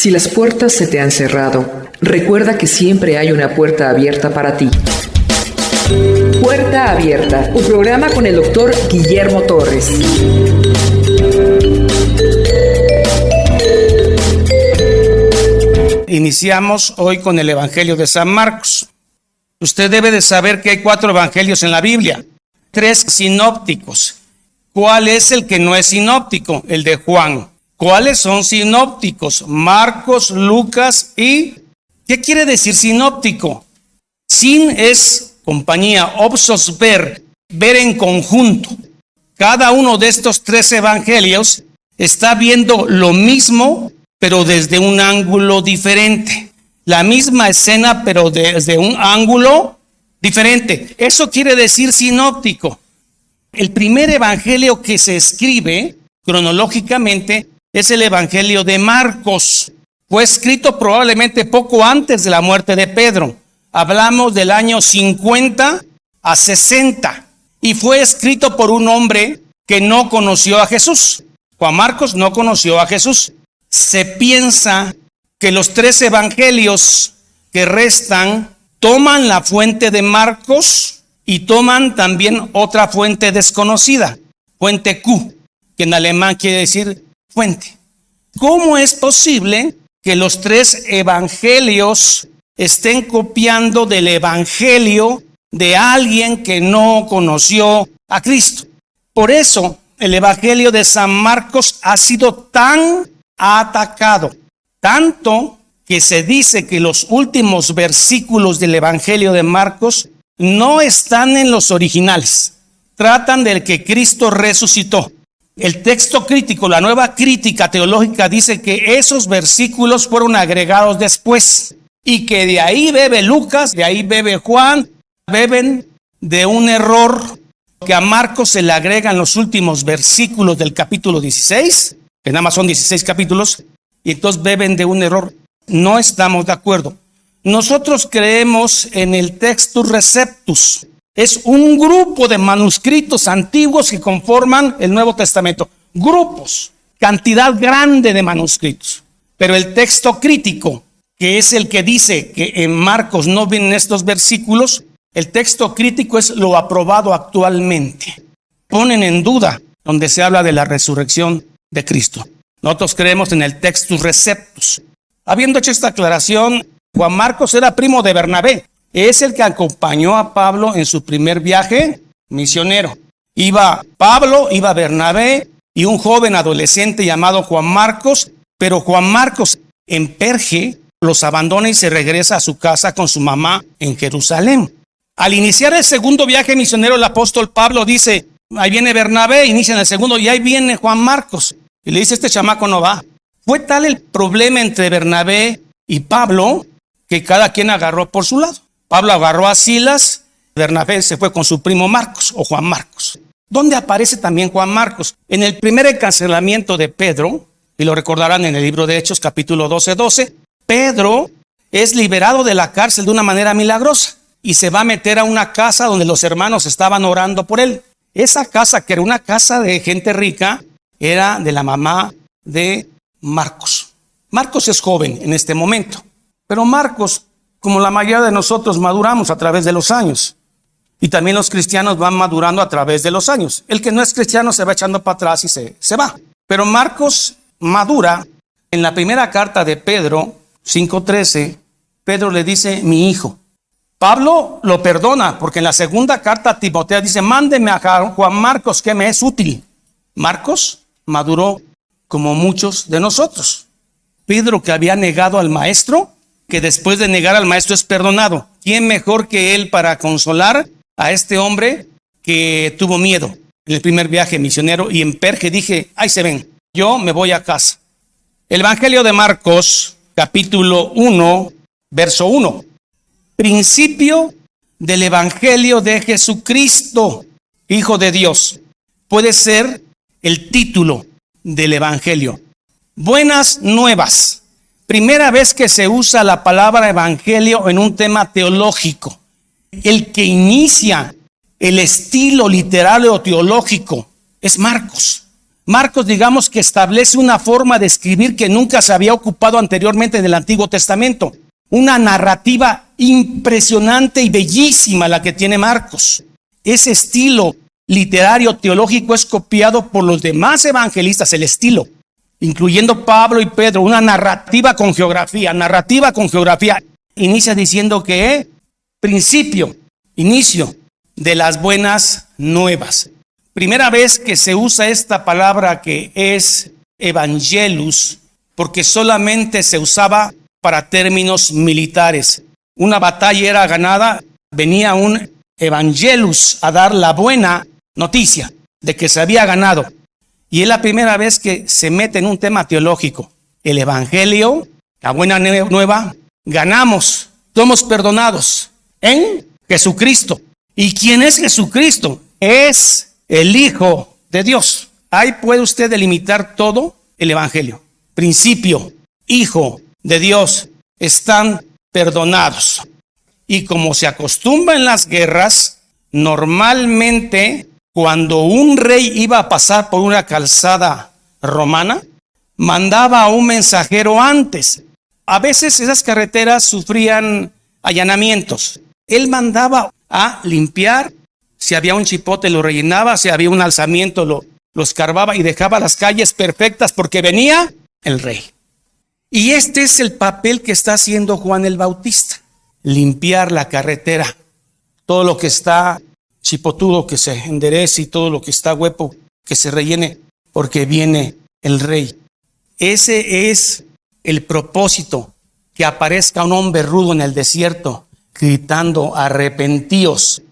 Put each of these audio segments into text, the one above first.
Si las puertas se te han cerrado, recuerda que siempre hay una puerta abierta para ti. Puerta Abierta, un programa con el doctor Guillermo Torres. Iniciamos hoy con el Evangelio de San Marcos. Usted debe de saber que hay 4 evangelios en la Biblia, 3 sinópticos. ¿Cuál es el que no es sinóptico? El de Juan. ¿Cuáles son sinópticos? Marcos, Lucas y... ¿Qué quiere decir sinóptico? Sin es compañía, opsos ver en conjunto. Cada uno de estos 3 evangelios está viendo lo mismo, pero desde un ángulo diferente. La misma escena, pero desde un ángulo diferente. Eso quiere decir sinóptico. El primer evangelio que se escribe cronológicamente es el evangelio de Marcos. Fue escrito probablemente poco antes de la muerte de Pedro. Hablamos del año 50 a 60. Y fue escrito por un hombre que no conoció a Jesús. Juan Marcos no conoció a Jesús. Se piensa que los 3 evangelios que restan toman la fuente de Marcos y toman también otra fuente desconocida, fuente Q, que en alemán quiere decir fuente. ¿Cómo es posible que los 3 evangelios estén copiando del evangelio de alguien que no conoció a Cristo? Por eso el evangelio de San Marcos ha sido tan atacado, tanto que se dice que los últimos versículos del evangelio de Marcos no están en los originales. Tratan del que Cristo resucitó. El texto crítico, la nueva crítica teológica, dice que esos versículos fueron agregados después y que de ahí bebe Lucas, de ahí bebe Juan, beben de un error que a Marcos se le agregan los últimos versículos del capítulo 16, que nada más son 16 capítulos, y entonces beben de un error. No estamos de acuerdo. Nosotros creemos en el Textus Receptus. Es un grupo de manuscritos antiguos que conforman el Nuevo Testamento. Grupos, cantidad grande de manuscritos. Pero el texto crítico, que es el que dice que en Marcos no vienen estos versículos, el texto crítico es lo aprobado actualmente. Ponen en duda donde se habla de la resurrección de Cristo. Nosotros creemos en el Textus Receptus. Habiendo hecho esta aclaración, Juan Marcos era primo de Bernabé. Es el que acompañó a Pablo en su primer viaje misionero. Iba Pablo, iba Bernabé y un joven adolescente llamado Juan Marcos, pero Juan Marcos en Perge los abandona y se regresa a su casa con su mamá en Jerusalén. Al iniciar el segundo viaje misionero, el apóstol Pablo dice, ahí viene Bernabé, inician el segundo y ahí viene Juan Marcos. Y le dice, este chamaco no va. Fue tal el problema entre Bernabé y Pablo que cada quien agarró por su lado. Pablo agarró a Silas, Bernabé se fue con su primo Marcos o Juan Marcos. ¿Dónde aparece también Juan Marcos? En el primer encarcelamiento de Pedro, y lo recordarán en el libro de Hechos capítulo 12, Pedro es liberado de la cárcel de una manera milagrosa y se va a meter a una casa donde los hermanos estaban orando por él. Esa casa, que era una casa de gente rica, era de la mamá de Marcos. Marcos es joven en este momento, pero Marcos, como la mayoría de nosotros, maduramos a través de los años. Y también los cristianos van madurando a través de los años. El que no es cristiano se va echando para atrás y se va. Pero Marcos madura. En la primera carta de Pedro, 5:13, Pedro le dice, mi hijo. Pablo lo perdona, porque en la segunda carta a Timoteo dice, mándeme a Juan Marcos, que me es útil. Marcos maduró como muchos de nosotros. Pedro, que había negado al maestro, que después de negar al maestro es perdonado. ¿Quién mejor que él para consolar a este hombre que tuvo miedo en el primer viaje misionero? Y en Perge dije, ahí se ven, yo me voy a casa. El Evangelio de Marcos, capítulo 1, verso 1. Principio del Evangelio de Jesucristo, Hijo de Dios. Puede ser el título del Evangelio. Buenas nuevas. Primera vez que se usa la palabra evangelio en un tema teológico. El que inicia el estilo literario teológico es Marcos. Marcos, digamos que establece una forma de escribir que nunca se había ocupado anteriormente en el Antiguo Testamento. Una narrativa impresionante y bellísima la que tiene Marcos. Ese estilo literario teológico es copiado por los demás evangelistas, el estilo, incluyendo Pablo y Pedro, una narrativa con geografía. Inicia diciendo que inicio de las buenas nuevas. Primera vez que se usa esta palabra que es evangelus, porque solamente se usaba para términos militares. Una batalla era ganada, venía un evangelus a dar la buena noticia de que se había ganado. Y es la primera vez que se mete en un tema teológico. El evangelio, la buena nueva, ganamos, somos perdonados en Jesucristo. ¿Y quién es Jesucristo? Es el Hijo de Dios. Ahí puede usted delimitar todo el evangelio. Principio, Hijo de Dios, están perdonados. Y como se acostumbra en las guerras, normalmente cuando un rey iba a pasar por una calzada romana, mandaba a un mensajero antes. A veces esas carreteras sufrían allanamientos. Él mandaba a limpiar. Si había un chipote lo rellenaba, si había un alzamiento lo escarbaba y dejaba las calles perfectas porque venía el rey. Y este es el papel que está haciendo Juan el Bautista. Limpiar la carretera. Todo lo que está chipotudo que se enderece y todo lo que está hueco que se rellene porque viene el rey. Ese es el propósito, que aparezca un hombre rudo en el desierto gritando arrepentíos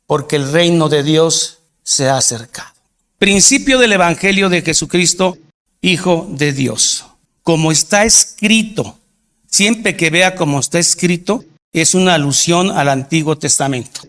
porque el reino de Dios se ha acercado. Principio del evangelio de Jesucristo, Hijo de Dios. Como está escrito, siempre que vea como está escrito, es una alusión al Antiguo Testamento.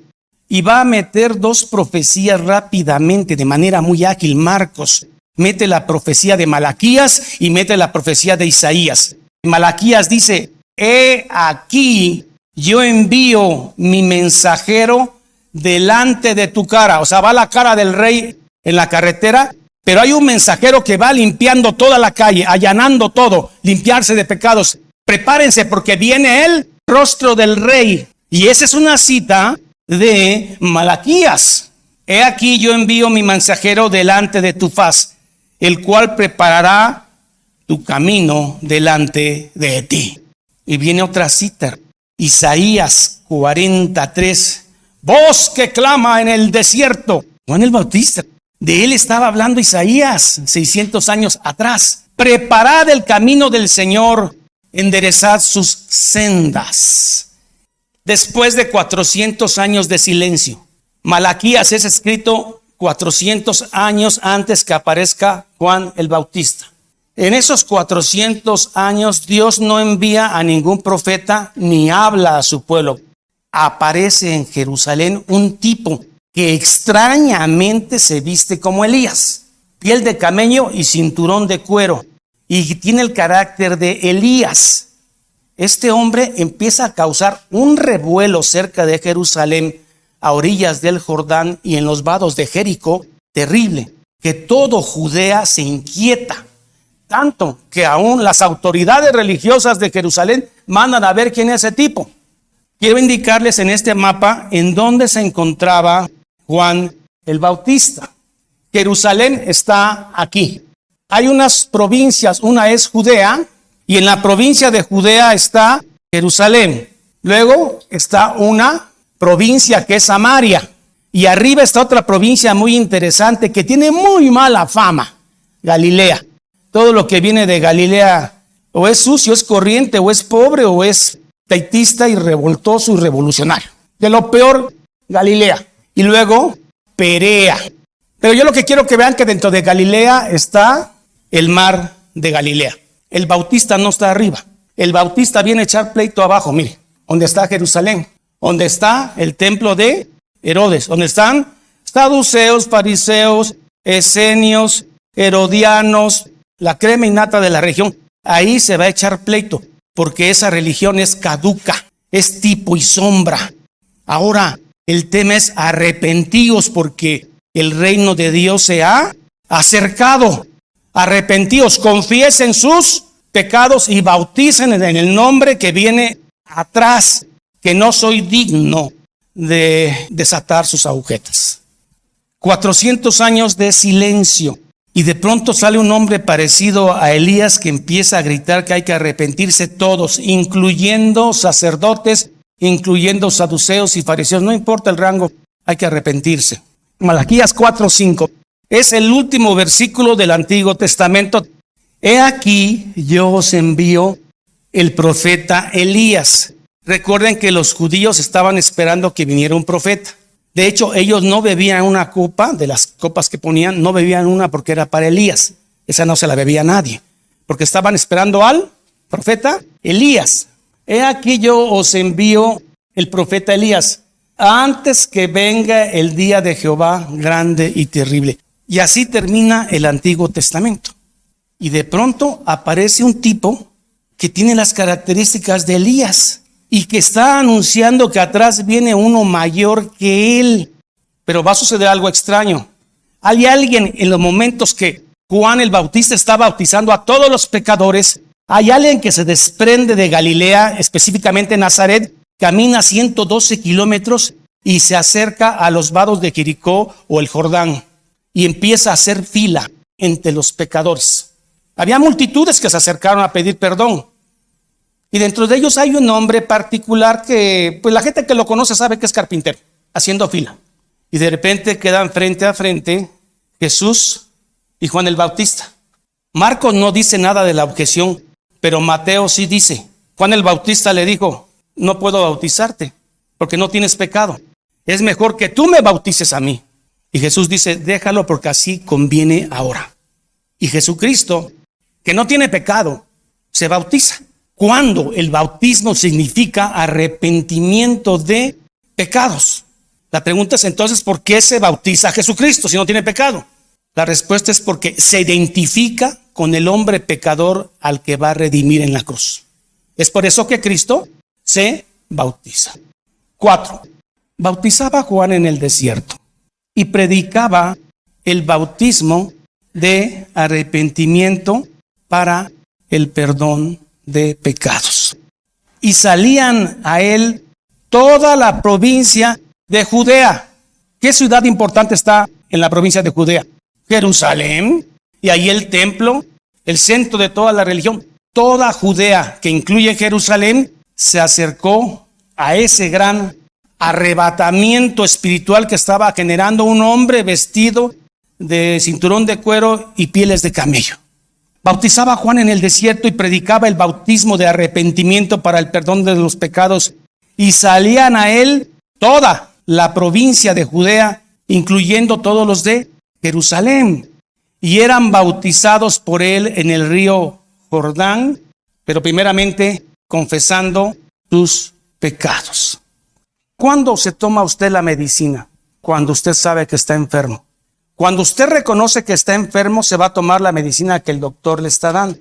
Y va a meter dos profecías rápidamente, de manera muy ágil. Marcos mete la profecía de Malaquías y mete la profecía de Isaías. Malaquías dice: he aquí, yo envío mi mensajero delante de tu cara. O sea, va la cara del rey en la carretera, pero hay un mensajero que va limpiando toda la calle, allanando todo, limpiarse de pecados. Prepárense porque viene el rostro del rey. Y esa es una cita de Malaquías. He aquí, yo envío mi mensajero delante de tu faz, el cual preparará tu camino delante de ti. Y viene otra cita, Isaías 43. Voz que clama en el desierto. Juan el Bautista, de él estaba hablando Isaías 600 años atrás. Preparad el camino del Señor, enderezad sus sendas. Después de 400 años de silencio, Malaquías es escrito 400 años antes que aparezca Juan el Bautista. En esos 400 años Dios no envía a ningún profeta ni habla a su pueblo. Aparece en Jerusalén un tipo que extrañamente se viste como Elías, piel de camello y cinturón de cuero, y tiene el carácter de Elías. Este hombre empieza a causar un revuelo cerca de Jerusalén, a orillas del Jordán y en los vados de Jericó, terrible, que todo Judea se inquieta, tanto que aún las autoridades religiosas de Jerusalén mandan a ver quién es ese tipo. Quiero indicarles en este mapa en dónde se encontraba Juan el Bautista. Jerusalén está aquí. Hay unas provincias, una es Judea, y en la provincia de Judea está Jerusalén. Luego está una provincia que es Samaria. Y arriba está otra provincia muy interesante que tiene muy mala fama, Galilea. Todo lo que viene de Galilea o es sucio, es corriente, o es pobre, o es taitista y revoltoso y revolucionario. De lo peor, Galilea. Y luego, Perea. Pero yo lo que quiero que vean que dentro de Galilea está el mar de Galilea. El Bautista no está arriba. El Bautista viene a echar pleito abajo. Mire, donde está Jerusalén, donde está el templo de Herodes, donde están saduceos, fariseos, esenios, herodianos, la crema innata de la región. Ahí se va a echar pleito, porque esa religión es caduca, es tipo y sombra. Ahora, el tema es arrepentíos, porque el reino de Dios se ha acercado. arrepentíos, confiesen sus pecados y bauticen en el nombre que viene atrás, que no soy digno de desatar sus agujetas. 400 años de silencio. Y de pronto sale un hombre parecido a Elías que empieza a gritar que hay que arrepentirse todos, incluyendo sacerdotes, incluyendo saduceos y fariseos. No importa el rango, hay que arrepentirse. Malaquías 4:5 es el último versículo del Antiguo Testamento. He aquí yo os envío el profeta Elías. Recuerden que los judíos estaban esperando que viniera un profeta. De hecho, ellos no bebían una copa, de las copas que ponían, no bebían una porque era para Elías. Esa no se la bebía nadie, porque estaban esperando al profeta Elías. He aquí yo os envío el profeta Elías, antes que venga el día de Jehová grande y terrible. Y así termina el Antiguo Testamento. Y de pronto aparece un tipo que tiene las características de Elías y que está anunciando que atrás viene uno mayor que él. Pero va a suceder algo extraño. Hay alguien en los momentos que Juan el Bautista está bautizando a todos los pecadores. Hay alguien que se desprende de Galilea, específicamente Nazaret, camina 112 kilómetros y se acerca a los vados de Jericó o el Jordán y empieza a hacer fila entre los pecadores. Había multitudes que se acercaron a pedir perdón. Y dentro de ellos hay un hombre particular que, pues la gente que lo conoce sabe que es carpintero, haciendo fila. Y de repente quedan frente a frente Jesús y Juan el Bautista. Marcos no dice nada de la objeción, pero Mateo sí dice. Juan el Bautista le dijo, no puedo bautizarte porque no tienes pecado. Es mejor que tú me bautices a mí. Y Jesús dice, déjalo porque así conviene ahora. Y Jesucristo, que no tiene pecado, se bautiza. Cuando el bautismo significa arrepentimiento de pecados. La pregunta es entonces, ¿por qué se bautiza a Jesucristo si no tiene pecado? La respuesta es porque se identifica con el hombre pecador al que va a redimir en la cruz. Es por eso que Cristo se bautiza. 4. Bautizaba a Juan en el desierto y predicaba el bautismo de arrepentimiento para el perdón de pecados. Y salían a él toda la provincia de Judea. ¿Qué ciudad importante está en la provincia de Judea? Jerusalén. Y ahí el templo, el centro de toda la religión. Toda Judea, que incluye Jerusalén, se acercó a ese gran arrebatamiento espiritual que estaba generando un hombre vestido de cinturón de cuero y pieles de camello. Bautizaba a Juan en el desierto y predicaba el bautismo de arrepentimiento para el perdón de los pecados. Y salían a él toda la provincia de Judea, incluyendo todos los de Jerusalén. Y eran bautizados por él en el río Jordán, pero primeramente confesando sus pecados. ¿Cuándo se toma usted la medicina? Cuando usted sabe que está enfermo. Cuando usted reconoce que está enfermo, se va a tomar la medicina que el doctor le está dando.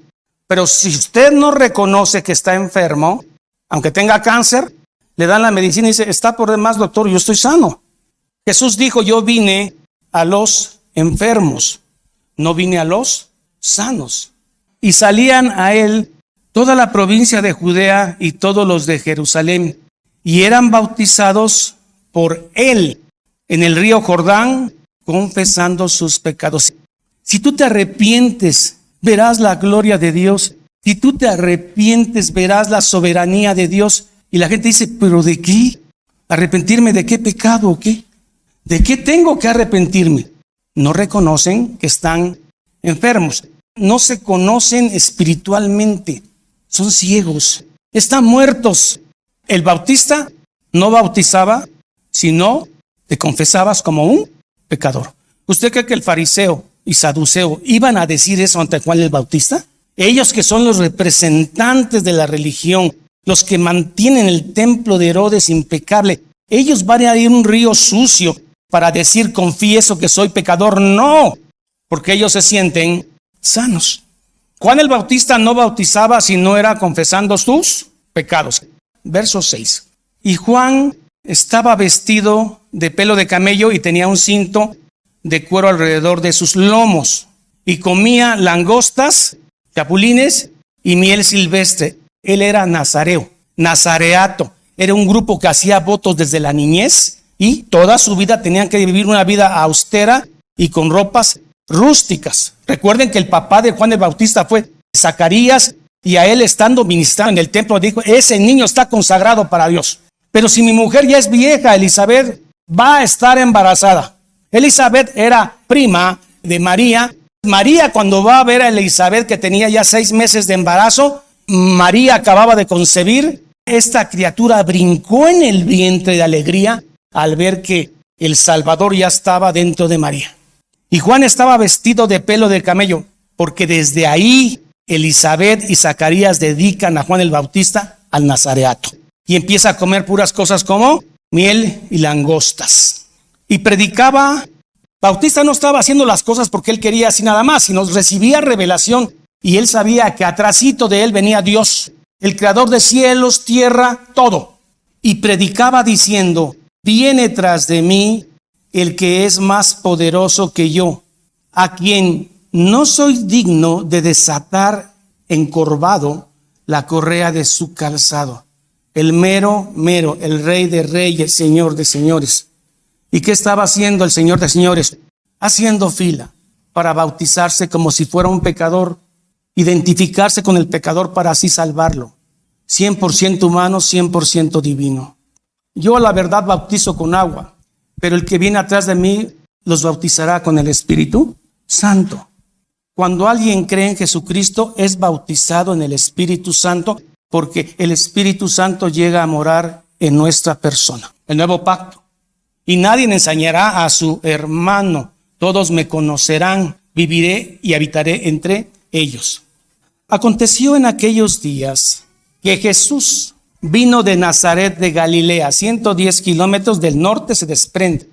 Pero si usted no reconoce que está enfermo, aunque tenga cáncer, le dan la medicina y dice, está por demás, doctor, yo estoy sano. Jesús dijo, yo vine a los enfermos, no vine a los sanos. Y salían a él toda la provincia de Judea y todos los de Jerusalén, y eran bautizados por él en el río Jordán, confesando sus pecados. Si tú te arrepientes, verás la gloria de Dios. Si tú te arrepientes, verás la soberanía de Dios. Y la gente dice, ¿pero de qué? ¿Arrepentirme de qué pecado o qué? ¿De qué tengo que arrepentirme? No reconocen que están enfermos. No se conocen espiritualmente. Son ciegos. Están muertos. El bautista no bautizaba, sino te confesabas como un pecador. ¿Usted cree que el fariseo y saduceo iban a decir eso ante Juan el Bautista? Ellos que son los representantes de la religión, los que mantienen el templo de Herodes impecable, ellos van a ir a un río sucio para decir confieso que soy pecador. No, porque ellos se sienten sanos. Juan el Bautista no bautizaba si no era confesando sus pecados. Verso 6. Y Juan estaba vestido de pelo de camello y tenía un cinto de cuero alrededor de sus lomos. y comía langostas, chapulines y miel silvestre. Él era nazareo, nazareato. Era un grupo que hacía votos desde la niñez y toda su vida tenían que vivir una vida austera y con ropas rústicas. Recuerden que el papá de Juan el Bautista fue Zacarías, y a él, estando ministrando en el templo, dijo: ese niño está consagrado para Dios. Pero si mi mujer ya es vieja, Elizabeth va a estar embarazada. Elizabeth era prima de María. María, cuando va a ver a Elizabeth, que tenía ya 6 meses de embarazo, María acababa de concebir. Esta criatura brincó en el vientre de alegría al ver que el Salvador ya estaba dentro de María. Y Juan estaba vestido de pelo de camello, porque desde ahí Elizabeth y Zacarías dedican a Juan el Bautista al nazareato. Y empieza a comer puras cosas como miel y langostas. Y predicaba. Bautista no estaba haciendo las cosas porque él quería así nada más, sino recibía revelación. Y él sabía que atrásito de él venía Dios, el creador de cielos, tierra, todo. Y predicaba diciendo: viene tras de mí el que es más poderoso que yo, a quien no soy digno de desatar encorvado la correa de su calzado. El mero, el Rey de reyes, Señor de señores. ¿Y qué estaba haciendo el Señor de señores? Haciendo fila para bautizarse como si fuera un pecador, identificarse con el pecador para así salvarlo. 100% humano, 100% divino. Yo la verdad bautizo con agua, pero el que viene atrás de mí los bautizará con el Espíritu Santo. Cuando alguien cree en Jesucristo, es bautizado en el Espíritu Santo, porque el Espíritu Santo llega a morar en nuestra persona. El nuevo pacto. Y nadie enseñará a su hermano: todos me conocerán, viviré y habitaré entre ellos. Aconteció en aquellos días que Jesús vino de Nazaret de Galilea, 110 kilómetros del norte se desprende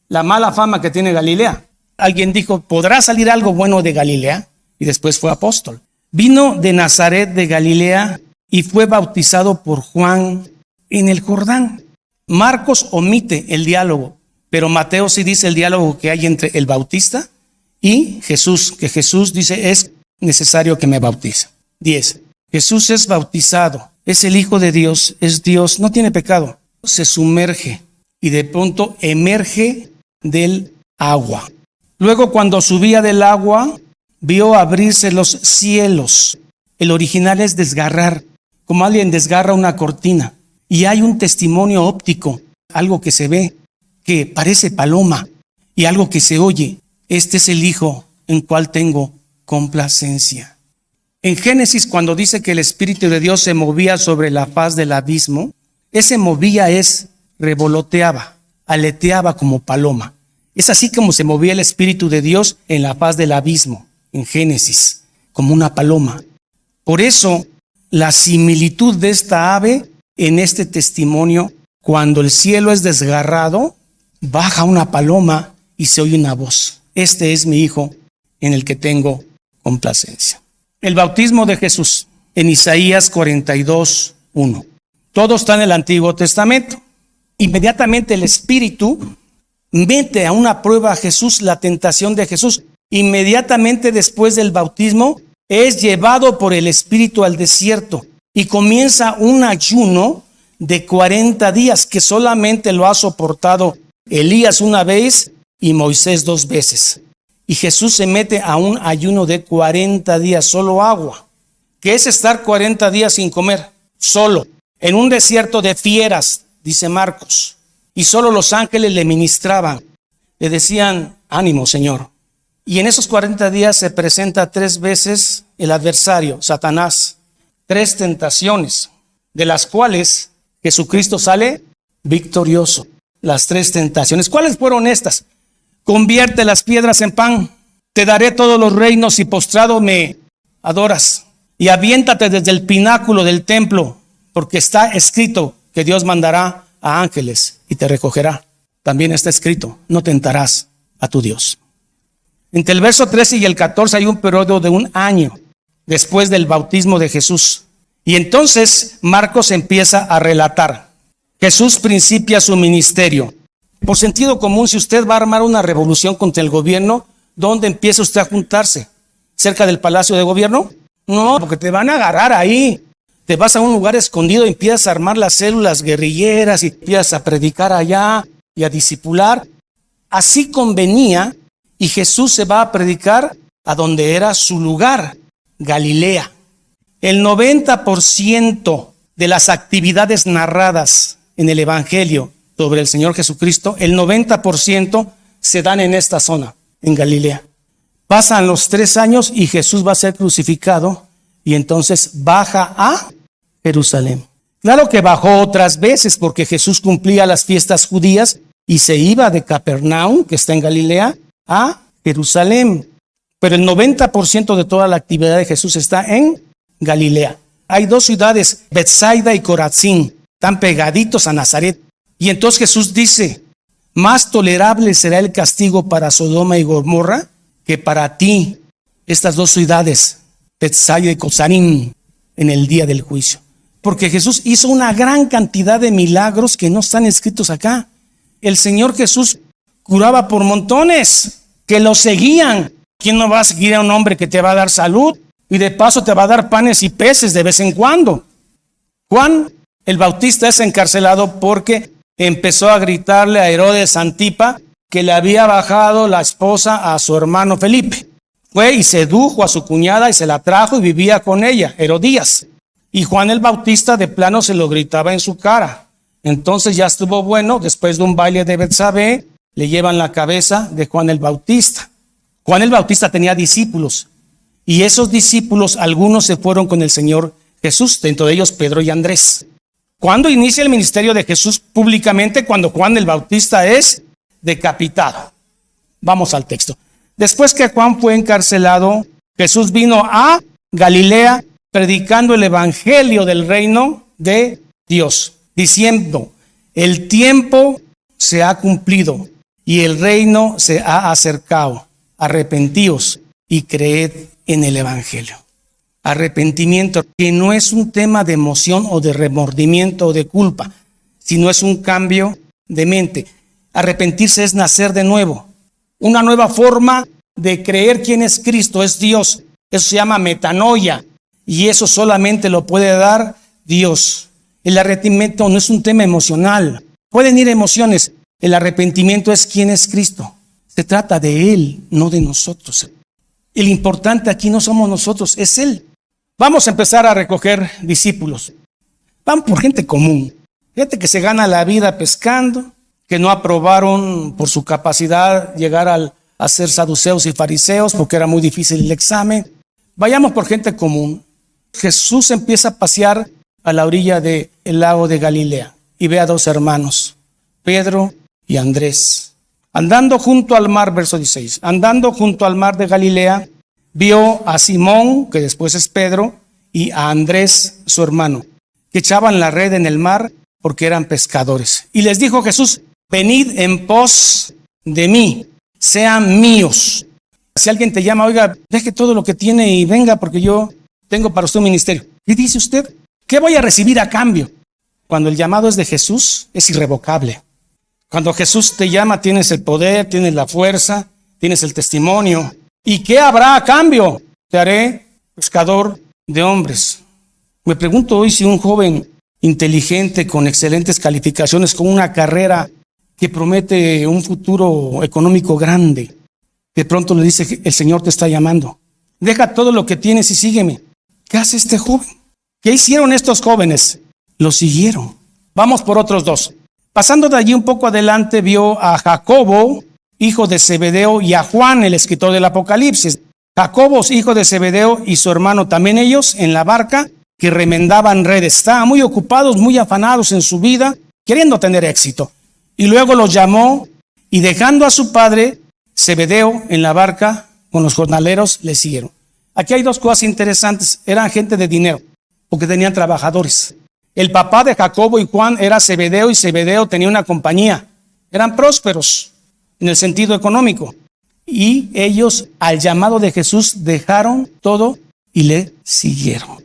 la mala fama que tiene Galilea. Alguien dijo: ¿podrá salir algo bueno de Galilea? Y después fue apóstol. Vino de Nazaret de Galilea y fue bautizado por Juan en el Jordán. Marcos omite el diálogo, pero Mateo sí dice el diálogo que hay entre el Bautista y Jesús, que Jesús dice: es necesario que me bautice. 10. Jesús es bautizado, es el Hijo de Dios, es Dios, no tiene pecado. Se sumerge y de pronto emerge del agua. Luego, cuando subía del agua, vio abrirse los cielos. El original es desgarrar, como alguien desgarra una cortina. Y hay un testimonio óptico, algo que se ve, que parece paloma, y algo que se oye: este es el Hijo en cual tengo complacencia. En Génesis, cuando dice que el Espíritu de Dios se movía sobre la faz del abismo, ese movía es revoloteaba, aleteaba como paloma. Es así como se movía el Espíritu de Dios en la faz del abismo, en Génesis, como una paloma. Por eso, la similitud de esta ave en este testimonio: cuando el cielo es desgarrado, baja una paloma y se oye una voz: este es mi Hijo en el que tengo complacencia. El bautismo de Jesús en Isaías 42:1. Todo está en el Antiguo Testamento. Inmediatamente el Espíritu mete a una prueba a Jesús, la tentación de Jesús. Inmediatamente después del bautismo es llevado por el Espíritu al desierto y comienza un ayuno de 40 días que solamente lo ha soportado Elías una vez y Moisés 2 veces. Y Jesús se mete a un ayuno de 40 días, solo agua. ¿Qué es estar 40 días sin comer? Solo, en un desierto de fieras, dice Marcos. Y solo los ángeles le ministraban, le decían: ánimo, Señor. Y en esos 40 días se presenta 3 veces el adversario, Satanás. 3 tentaciones, de las cuales Jesucristo sale victorioso. Las 3 tentaciones. ¿Cuáles fueron estas? Convierte las piedras en pan. Te daré todos los reinos y postrado me adoras. Y aviéntate desde el pináculo del templo, porque está escrito que Dios mandará a ángeles y te recogerá. También está escrito: no tentarás a tu Dios. Entre el verso 13 y el 14 hay un periodo de 1 año después del bautismo de Jesús. Y entonces Marcos empieza a relatar. Jesús principia su ministerio. Por sentido común, si usted va a armar una revolución contra el gobierno, ¿dónde empieza usted a juntarse? cerca del Palacio de Gobierno? No, porque te van a agarrar ahí. Te vas a un lugar escondido y empiezas a armar las células guerrilleras y empiezas a predicar allá y a discipular. Así convenía, y Jesús se va a predicar a donde era su lugar, Galilea. El 90% de las actividades narradas en el Evangelio sobre el Señor Jesucristo, el 90% se dan en esta zona, en Galilea. Pasan los 3 años y Jesús va a ser crucificado y entonces baja a Jerusalén. Claro que bajó otras veces porque Jesús cumplía las fiestas judías y se iba de Capernaum, que está en Galilea, a Jerusalén. Pero el 90% de toda la actividad de Jesús está en Galilea. Hay 2 ciudades, Betsaida y Corazín, están pegaditos a Nazaret. Y entonces Jesús dice, más tolerable será el castigo para Sodoma y Gomorra que para ti, estas 2 ciudades, Betsaida y Corazín, en el día del juicio. Porque Jesús hizo una gran cantidad de milagros que no están escritos acá. El Señor Jesús curaba por montones que lo seguían. ¿Quién no va a seguir a un hombre que te va a dar salud? Y de paso te va a dar panes y peces de vez en cuando. Juan el Bautista es encarcelado porque empezó a gritarle a Herodes Antipa que le había bajado la esposa a su hermano Felipe. Fue y sedujo a su cuñada y se la trajo y vivía con ella, Herodías. Y Juan el Bautista de plano se lo gritaba en su cara. Entonces ya estuvo bueno, después de un baile de Betsabé, le llevan la cabeza de Juan el Bautista. Juan el Bautista tenía discípulos. Y esos discípulos, algunos se fueron con el Señor Jesús, dentro de ellos Pedro y Andrés. ¿Cuándo inicia el ministerio de Jesús públicamente? Cuando Juan el Bautista es decapitado. Vamos al texto. Después que Juan fue encarcelado, Jesús vino a Galilea predicando el evangelio del reino de Dios, diciendo, el tiempo se ha cumplido y el reino se ha acercado. Arrepentíos y creed en el evangelio. Arrepentimiento, que no es un tema de emoción o de remordimiento o de culpa, sino es un cambio de mente. Arrepentirse es nacer de nuevo, una nueva forma de creer quién es Cristo, es Dios. Eso se llama metanoia y eso solamente lo puede dar Dios. El arrepentimiento no es un tema emocional, pueden ir emociones. El arrepentimiento es quién es Cristo. Se trata de Él, no de nosotros. El importante aquí no somos nosotros, es Él. Vamos a empezar a recoger discípulos. Van por gente común, gente que se gana la vida pescando, que no aprobaron por su capacidad llegar a ser saduceos y fariseos porque era muy difícil el examen. Vayamos por gente común. Jesús empieza a pasear a la orilla del lago de Galilea y ve a 2 hermanos, Pedro y Andrés. Andando junto al mar, verso 16, andando junto al mar de Galilea, vio a Simón, que después es Pedro, y a Andrés, su hermano, que echaban la red en el mar porque eran pescadores. Y les dijo Jesús, venid en pos de mí, sean míos. Si alguien te llama, oiga, deje todo lo que tiene y venga porque yo tengo para usted un ministerio. ¿Qué dice usted? ¿Qué voy a recibir a cambio? Cuando el llamado es de Jesús, es irrevocable. Cuando Jesús te llama, tienes el poder, tienes la fuerza, tienes el testimonio. ¿Y qué habrá a cambio? Te haré pescador de hombres. Me pregunto hoy si un joven inteligente, con excelentes calificaciones, con una carrera que promete un futuro económico grande, de pronto le dice, el Señor te está llamando. Deja todo lo que tienes y sígueme. ¿Qué hace este joven? ¿Qué hicieron estos jóvenes? Lo siguieron. Vamos por otros 2. Pasando de allí un poco adelante, vio a Jacobo, hijo de Zebedeo, y a Juan, el escritor del Apocalipsis. Jacobo, hijo de Zebedeo, y su hermano, también ellos, en la barca, que remendaban redes. Estaban muy ocupados, muy afanados en su vida, queriendo tener éxito. Y luego los llamó, y dejando a su padre, Zebedeo, en la barca, con los jornaleros, le siguieron. Aquí hay 2 cosas interesantes. Eran gente de dinero, porque tenían trabajadores. El papá de Jacobo y Juan era Zebedeo, y Zebedeo tenía una compañía. Eran prósperos en el sentido económico. Y ellos, al llamado de Jesús, dejaron todo y le siguieron.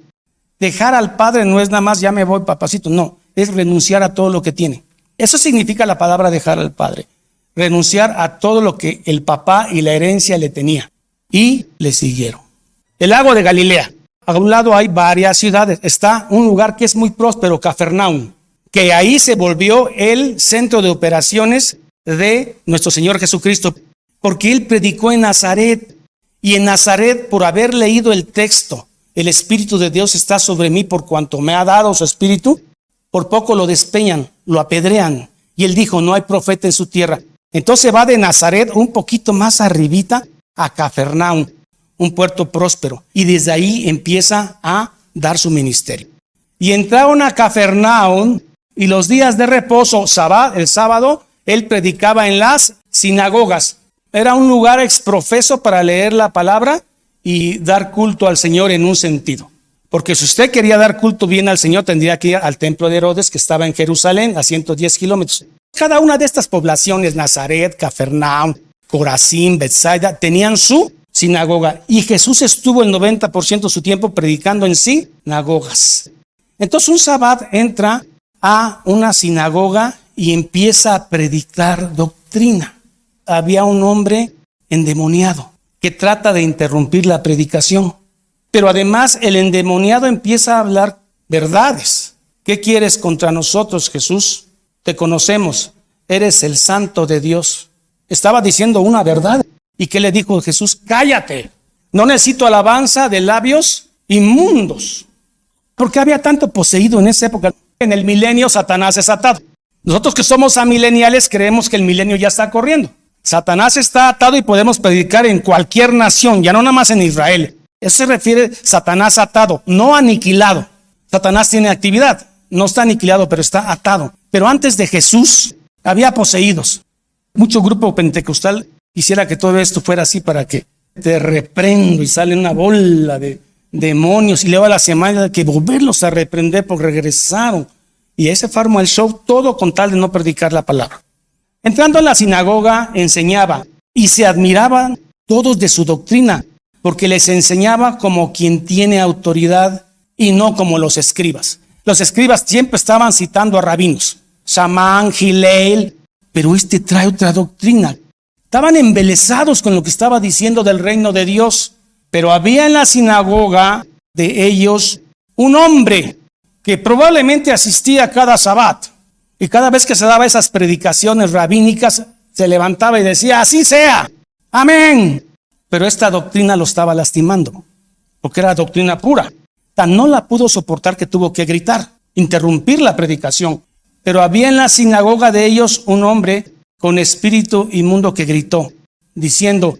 Dejar al padre no es nada más, ya me voy, papacito. No, es renunciar a todo lo que tiene. Eso significa la palabra dejar al padre. Renunciar a todo lo que el papá y la herencia le tenía. Y le siguieron. el lago de Galilea. A un lado hay varias ciudades. Está un lugar que es muy próspero, Cafarnaúm, que ahí se volvió el centro de operaciones de nuestro Señor Jesucristo, porque Él predicó en Nazaret. Y en Nazaret, por haber leído el texto, el Espíritu de Dios está sobre mí por cuanto me ha dado su Espíritu, por poco lo despeñan, lo apedrean. Y Él dijo, no hay profeta en su tierra. Entonces va de Nazaret un poquito más arribita a Cafarnaúm, un puerto próspero. Y desde ahí empieza a dar su ministerio. Y entraron a Cafarnaúm y los días de reposo, el sábado, Él predicaba en las sinagogas. Era un lugar exprofeso para leer la palabra y dar culto al Señor en un sentido. Porque si usted quería dar culto bien al Señor, tendría que ir al templo de Herodes, que estaba en Jerusalén, a 110 kilómetros. Cada una de estas poblaciones, Nazaret, Cafarnaúm, Corazín, Betsaida, tenían su sinagoga. Y Jesús estuvo el 90% de su tiempo predicando en sinagogas. Entonces un sábado entra a una sinagoga y empieza a predicar doctrina. Había un hombre endemoniado que trata de interrumpir la predicación. Pero además el endemoniado empieza a hablar verdades. ¿Qué quieres contra nosotros, Jesús? Te conocemos, eres el Santo de Dios. Estaba diciendo una verdad. ¿Y qué le dijo Jesús? Cállate, no necesito alabanza de labios inmundos. Porque había tanto poseído en esa época. En el milenio Satanás es atado. Nosotros que somos amileniales creemos que el milenio ya está corriendo. Satanás está atado y podemos predicar en cualquier nación, ya no nada más en Israel. Eso se refiere a Satanás atado, no aniquilado. Satanás tiene actividad, no está aniquilado, pero está atado. Pero antes de Jesús había poseídos. Mucho grupo pentecostal quisiera que todo esto fuera así para que te reprendo y sale una bola de demonios y luego a la semana hay que volverlos a reprender porque regresaron. Y ese fue el show, todo con tal de no predicar la palabra. Entrando en la sinagoga enseñaba y se admiraban todos de su doctrina, porque les enseñaba como quien tiene autoridad y no como los escribas. Los escribas siempre estaban citando a rabinos, Shammán, Hillel, pero este trae otra doctrina. Estaban embelesados con lo que estaba diciendo del reino de Dios, pero había en la sinagoga de ellos un hombre que probablemente asistía cada sabbat. Y cada vez que se daba esas predicaciones rabínicas, se levantaba y decía, así sea, amén. Pero esta doctrina lo estaba lastimando, porque era doctrina pura. Tan no la pudo soportar que tuvo que gritar, interrumpir la predicación. Pero había en la sinagoga de ellos un hombre con espíritu inmundo que gritó, diciendo,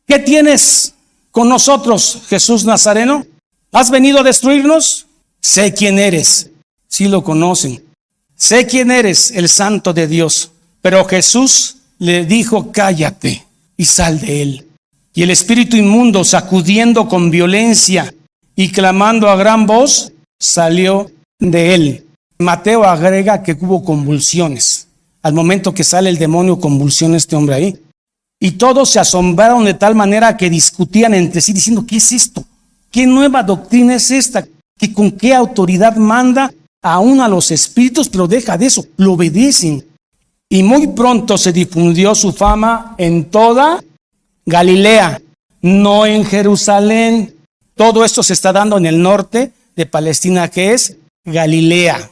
¿qué tienes con nosotros, Jesús Nazareno? ¿Has venido a destruirnos? Sé quién eres. Sí lo conocen. Sé quién eres, el Santo de Dios. Pero Jesús le dijo, cállate y sal de él. Y el espíritu inmundo, sacudiendo con violencia y clamando a gran voz, salió de él. Mateo agrega que hubo convulsiones. Al momento que sale el demonio, convulsiona este hombre ahí. Y todos se asombraron de tal manera que discutían entre sí diciendo, ¿qué es esto? ¿Qué nueva doctrina es esta? ¿Que con qué autoridad manda aún a los espíritus? Pero deja de eso, lo obedecen. Y muy pronto se difundió su fama en toda Galilea, no en Jerusalén. Todo esto se está dando en el norte de Palestina, que es Galilea.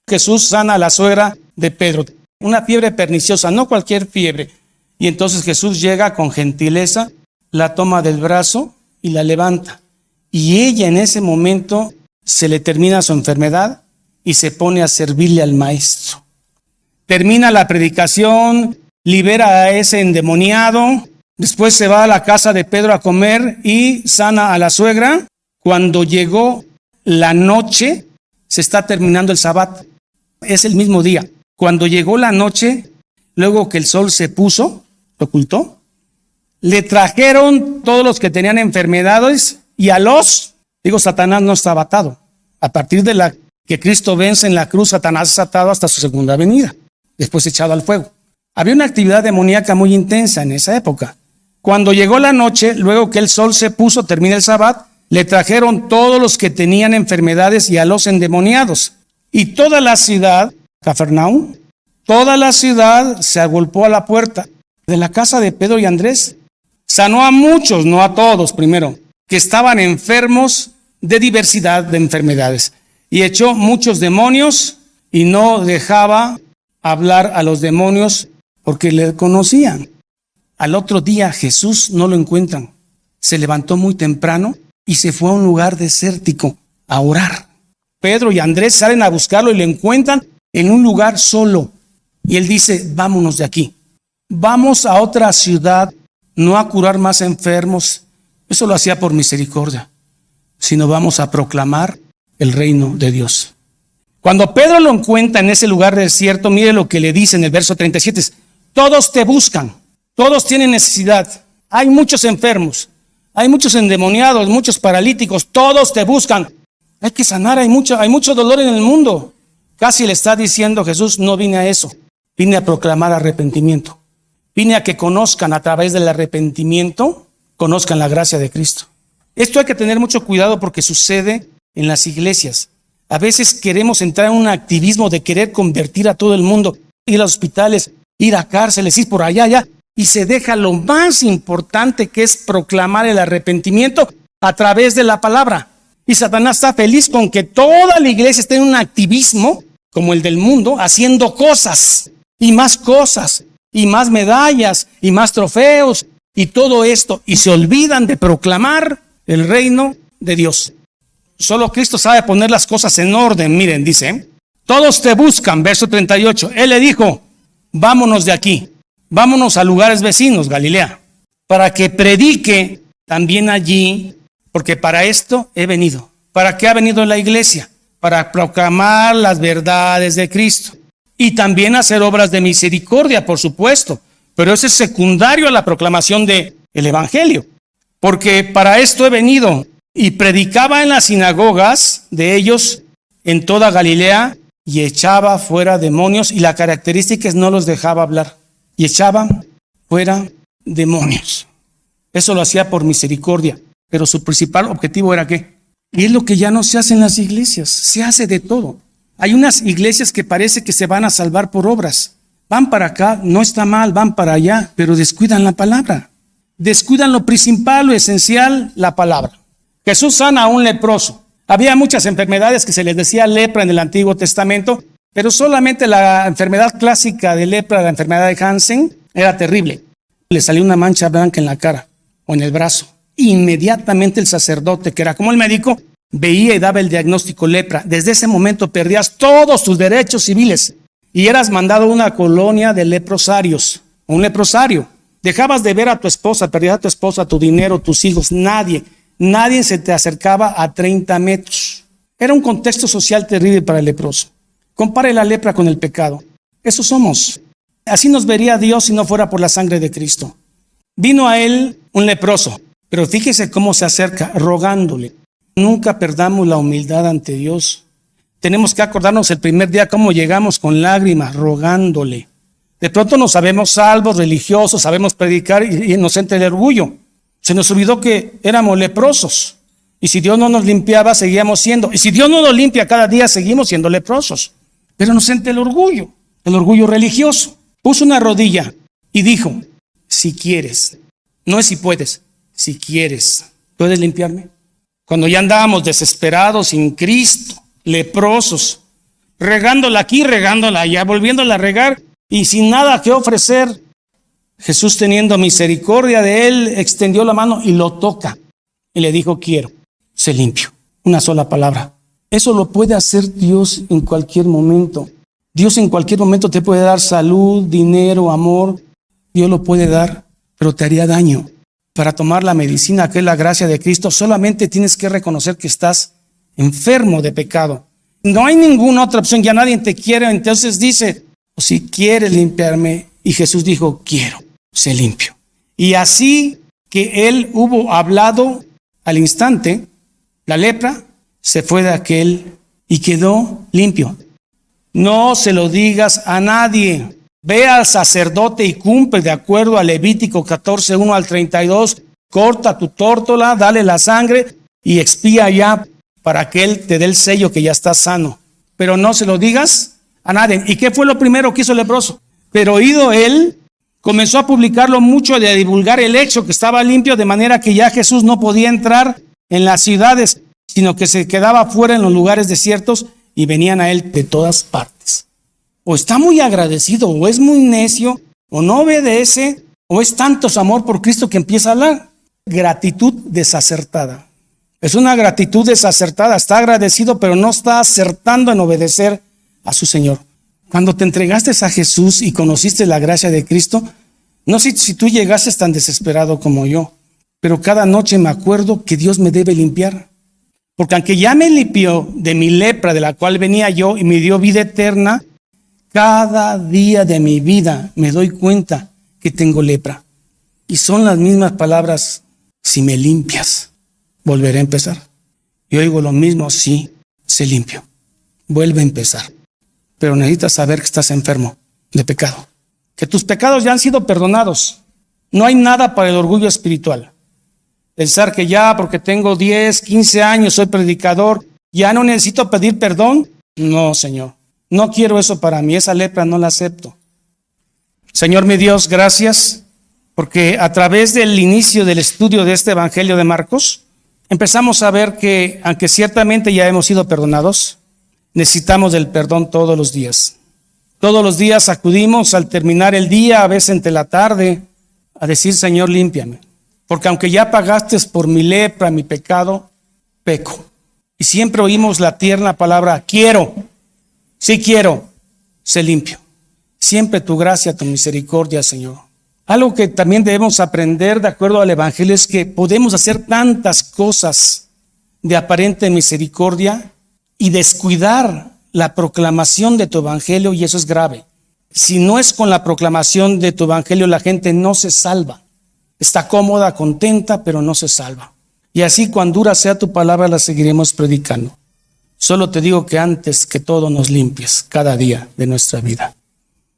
Jesús sana a la suegra de Pedro, una fiebre perniciosa, no cualquier fiebre. Y entonces Jesús llega con gentileza, la toma del brazo y la levanta. Y ella en ese momento se le termina su enfermedad y se pone a servirle al maestro. Termina la predicación, libera a ese endemoniado, después se va a la casa de Pedro a comer y sana a la suegra. Cuando llegó la noche, se está terminando el sabbat, es el mismo día. Cuando llegó la noche, luego que el sol se puso, lo ocultó, le trajeron todos los que tenían enfermedades y Satanás no estaba atado. A partir de la que Cristo vence en la cruz, Satanás es atado hasta su segunda venida, después echado al fuego. Había una actividad demoníaca muy intensa en esa época. Cuando llegó la noche, luego que el sol se puso, termina el sabbat, le trajeron todos los que tenían enfermedades y a los endemoniados. Y toda la ciudad, Cafarnaúm, toda la ciudad se agolpó a la puerta de la casa de Pedro y Andrés. Sanó a muchos, no a todos primero, que estaban enfermos de diversidad de enfermedades. Y echó muchos demonios y no dejaba hablar a los demonios porque le conocían. Al otro día Jesús no lo encuentran. Se levantó muy temprano y se fue a un lugar desértico a orar. Pedro y Andrés salen a buscarlo y lo encuentran en un lugar solo. Y él dice, vámonos de aquí. Vamos a otra ciudad, no a curar más enfermos. Eso lo hacía por misericordia, sino vamos a proclamar el reino de Dios. Cuando Pedro lo encuentra en ese lugar desierto, mire lo que le dice en el verso 37. Todos te buscan, todos tienen necesidad. Hay muchos enfermos, hay muchos endemoniados, muchos paralíticos, todos te buscan. Hay que sanar, hay mucho dolor en el mundo. Casi le está diciendo Jesús, no vine a eso, vine a proclamar arrepentimiento. Vine a que conozcan a través del arrepentimiento, conozcan la gracia de Cristo. Esto hay que tener mucho cuidado porque sucede en las iglesias. A veces queremos entrar en un activismo de querer convertir a todo el mundo, ir a hospitales, ir a cárceles, ir por allá, y se deja lo más importante que es proclamar el arrepentimiento a través de la palabra. Y Satanás está feliz con que toda la iglesia esté en un activismo como el del mundo, haciendo cosas, y más medallas, y más trofeos, y todo esto, y se olvidan de proclamar el reino de Dios. Solo Cristo sabe poner las cosas en orden. Miren, dice, todos te buscan, verso 38. Él le dijo, vámonos de aquí, vámonos a lugares vecinos, Galilea, para que predique también allí, porque para esto he venido. ¿Para qué ha venido la iglesia? Para proclamar las verdades de Cristo. Y también hacer obras de misericordia, por supuesto. Pero eso es secundario a la proclamación del evangelio. Porque para esto he venido. Y predicaba en las sinagogas de ellos en toda Galilea y echaba fuera demonios. Y la característica es no los dejaba hablar. Y echaba fuera demonios. Eso lo hacía por misericordia. Pero su principal objetivo era ¿qué? Y es lo que ya no se hace en las iglesias. Se hace de todo. Hay unas iglesias que parece que se van a salvar por obras. Van para acá, no está mal, van para allá, pero descuidan la palabra. Descuidan lo principal, lo esencial, la palabra. Jesús sana a un leproso. Había muchas enfermedades que se les decía lepra en el Antiguo Testamento, pero solamente la enfermedad clásica de lepra, la enfermedad de Hansen, era terrible. Le salió una mancha blanca en la cara o en el brazo. Inmediatamente el sacerdote, que era como el médico, veía y daba el diagnóstico lepra. Desde ese momento perdías todos tus derechos civiles y eras mandado a una colonia de leprosarios, un leprosario. Dejabas de ver a tu esposa, perdías a tu esposa, tu dinero, tus hijos, nadie se te acercaba a 30 metros. Era un contexto social terrible para el leproso. Compare la lepra con el pecado. Eso somos. Así nos vería Dios si no fuera por la sangre de Cristo. Vino a él un leproso, pero fíjese cómo se acerca, rogándole. Nunca perdamos la humildad ante Dios. Tenemos que acordarnos el primer día cómo llegamos con lágrimas, rogándole. De pronto nos sabemos salvos, religiosos, sabemos predicar y nos entra el orgullo. Se nos olvidó que éramos leprosos. Y si Dios no nos limpiaba, seguíamos siendo. Y si Dios no nos limpia cada día, seguimos siendo leprosos. Pero nos entra el orgullo religioso. Puso una rodilla y dijo, si quieres, no es si puedes, si quieres, ¿puedes limpiarme? Cuando ya andábamos desesperados sin Cristo, leprosos, regándola aquí, regándola allá, volviéndola a regar y sin nada que ofrecer, Jesús, teniendo misericordia de él, extendió la mano y lo toca y le dijo, quiero, sé limpio. Una sola palabra. Eso lo puede hacer Dios en cualquier momento. Dios en cualquier momento te puede dar salud, dinero, amor. Dios lo puede dar, pero te haría daño. Para tomar la medicina, que es la gracia de Cristo, solamente tienes que reconocer que estás enfermo de pecado. No hay ninguna otra opción, ya nadie te quiere. Entonces dice, si quieres limpiarme. Y Jesús dijo, quiero, sé limpio. Y así que él hubo hablado al instante, la lepra se fue de aquel y quedó limpio. No se lo digas a nadie. Ve al sacerdote y cumple de acuerdo a Levítico 14, 1 al 32. Corta tu tórtola, dale la sangre y expía ya para que él te dé el sello que ya está sano. Pero no se lo digas a nadie. ¿Y qué fue lo primero que hizo el leproso? Pero oído él Comenzó a publicarlo mucho y a divulgar el hecho que estaba limpio, de manera que ya Jesús no podía entrar en las ciudades, sino que se quedaba fuera en los lugares desiertos y venían a él de todas partes. O está muy agradecido, o es muy necio, o no obedece, o es tanto su amor por Cristo que empieza a hablar. Gratitud desacertada. Es una gratitud desacertada. Está agradecido, pero no está acertando en obedecer a su Señor. Cuando te entregaste a Jesús y conociste la gracia de Cristo, no sé si tú llegaste tan desesperado como yo, pero cada noche me acuerdo que Dios me debe limpiar. Porque aunque ya me limpió de mi lepra de la cual venía yo y me dio vida eterna, cada día de mi vida me doy cuenta que tengo lepra. Y son las mismas palabras: si me limpias, volveré a empezar. Y oigo lo mismo: sí, se limpio, vuelve a empezar. Pero necesitas saber que estás enfermo de pecado, que tus pecados ya han sido perdonados. No hay nada para el orgullo espiritual. Pensar que ya porque tengo 10, 15 años, soy predicador, ya no necesito pedir perdón. No, Señor, no quiero eso para mí. Esa lepra no la acepto. Señor mi Dios, gracias, porque a través del inicio del estudio de este Evangelio de Marcos, empezamos a ver que, aunque ciertamente ya hemos sido perdonados, necesitamos del perdón todos los días. Todos los días acudimos al terminar el día, a veces entre la tarde, a decir: Señor, límpiame. Porque aunque ya pagaste por mi lepra, mi pecado, peco. Y siempre oímos la tierna palabra: quiero, sí quiero, sé limpio. Siempre tu gracia, tu misericordia, Señor. Algo que también debemos aprender de acuerdo al Evangelio es que podemos hacer tantas cosas de aparente misericordia y descuidar la proclamación de tu Evangelio, y eso es grave. Si no es con la proclamación de tu Evangelio, la gente no se salva. Está cómoda, contenta, pero no se salva. Y así, cuán dura sea tu palabra, la seguiremos predicando. Solo te digo que antes que todo nos limpies cada día de nuestra vida.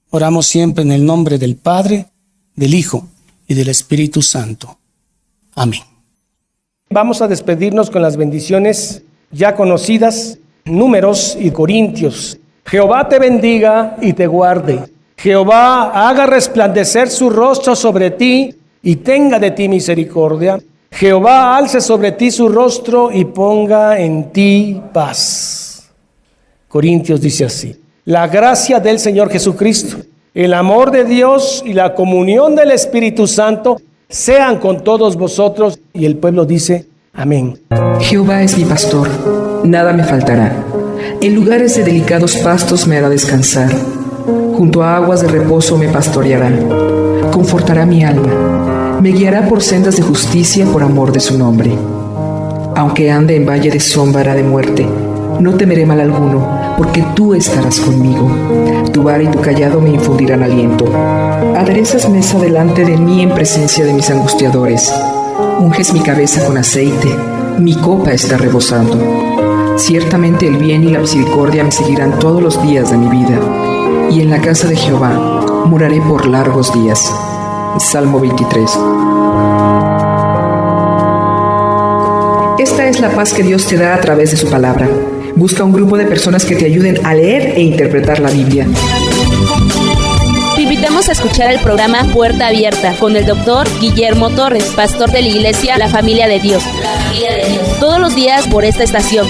Oramos siempre en el nombre del Padre, del Hijo y del Espíritu Santo. Amén. Vamos a despedirnos con las bendiciones ya conocidas, Números y Corintios. Jehová te bendiga y te guarde. Jehová haga resplandecer su rostro sobre ti y tenga de ti misericordia. Jehová alce sobre ti su rostro y ponga en ti paz. Corintios dice así: la gracia del Señor Jesucristo, el amor de Dios y la comunión del Espíritu Santo sean con todos vosotros. Y el pueblo dice: amén. Jehová es mi pastor, nada me faltará. En lugares de delicados pastos me hará descansar. Junto a aguas de reposo me pastoreará. Confortará mi alma. Me guiará por sendas de justicia por amor de su nombre. Aunque ande en valle de sombra de muerte, no temeré mal alguno, porque tú estarás conmigo. Tu vara y tu cayado me infundirán aliento. Aderezas mesa delante de mí en presencia de mis angustiadores. Unges mi cabeza con aceite, mi copa está rebosando. Ciertamente el bien y la misericordia me seguirán todos los días de mi vida, y en la casa de Jehová moraré por largos días. Salmo 23. Esta es la paz que Dios te da a través de su palabra. Busca un grupo de personas que te ayuden a leer e interpretar la Biblia. Te invitamos a escuchar el programa Puerta Abierta con el doctor Guillermo Torres, pastor de la iglesia La Familia de Dios. Todos los días por esta estación.